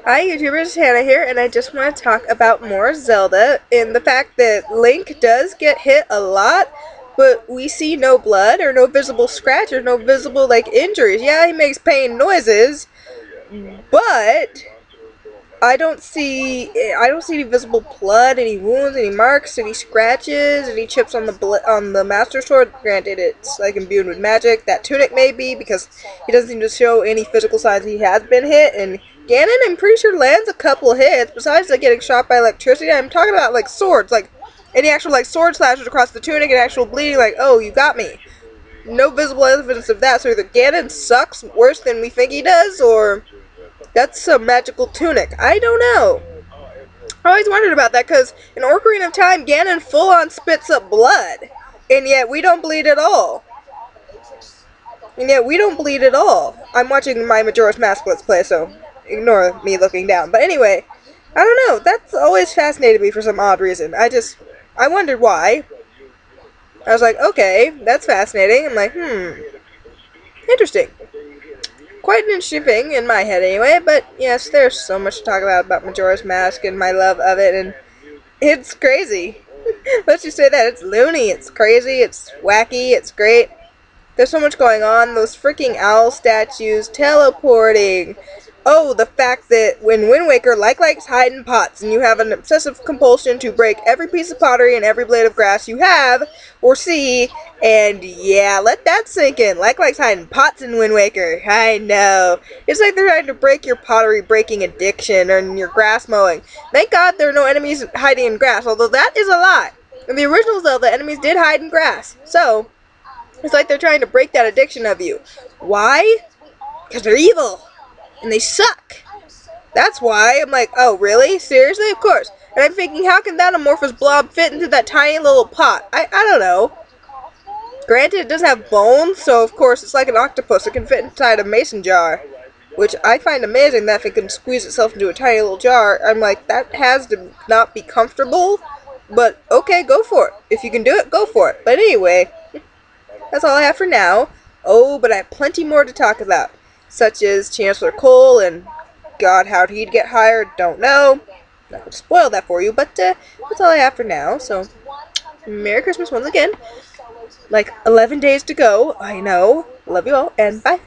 Hi YouTubers, Hannah here, and I just want to talk about more Zelda and the fact that Link does get hit a lot, but we see no blood or no visible scratch or no visible injuries. Yeah, he makes pain noises, but I don't see any visible blood, any wounds, any marks, any scratches, any chips on the Master Sword. Granted, it's imbued with magic. That tunic may be because he doesn't seem to show any physical signs he has been hit. And Ganon, I'm pretty sure lands a couple hits. Besides getting shot by electricity, I'm talking about swords, any actual sword slashes across the tunic and actual bleeding. Oh, you got me. No visible evidence of that. So either Ganon sucks worse than we think he does, or that's a magical tunic. I don't know. I always wondered about that because in Ocarina of Time, Ganon full on spits up blood. And yet we don't bleed at all. I'm watching my Majora's Mask Let's Play, so ignore me looking down. But anyway, I don't know. That's always fascinated me for some odd reason. I wondered why. I was like, okay, that's fascinating. I'm like, interesting. Quite an interesting thing in my head anyway, but yes, there's so much to talk about Majora's Mask and my love of it, and it's crazy. Let's just say that. It's loony, it's crazy, it's wacky, it's great. There's so much going on. Those freaking owl statues, teleporting. Oh, the fact that when Wind Waker likes hiding pots, and you have an obsessive compulsion to break every piece of pottery and every blade of grass you have or see, and yeah, let that sink in. Likes hiding pots in Wind Waker. I know. It's like they're trying to break your pottery breaking addiction or your grass mowing. Thank God there are no enemies hiding in grass, although that is a lie. In the original Zelda, enemies did hide in grass. So, it's like they're trying to break that addiction of you. Why? Because they're evil. And they suck. That's why. I'm like, oh, really? Seriously? Of course. And I'm thinking, how can that amorphous blob fit into that tiny little pot? I don't know. Granted, it does have bones, so of course it's like an octopus. It can fit inside a mason jar. Which I find amazing that if it can squeeze itself into a tiny little jar. I'm like, that has to not be comfortable. But, okay, go for it. If you can do it, go for it. But anyway, that's all I have for now. Oh, but I have plenty more to talk about. Such as Chancellor Cole and God, how'd he get hired? Don't know. Not going to spoil that for you, but that's all I have for now. So, Merry Christmas once again. 11 days to go. I know. Love you all, and bye.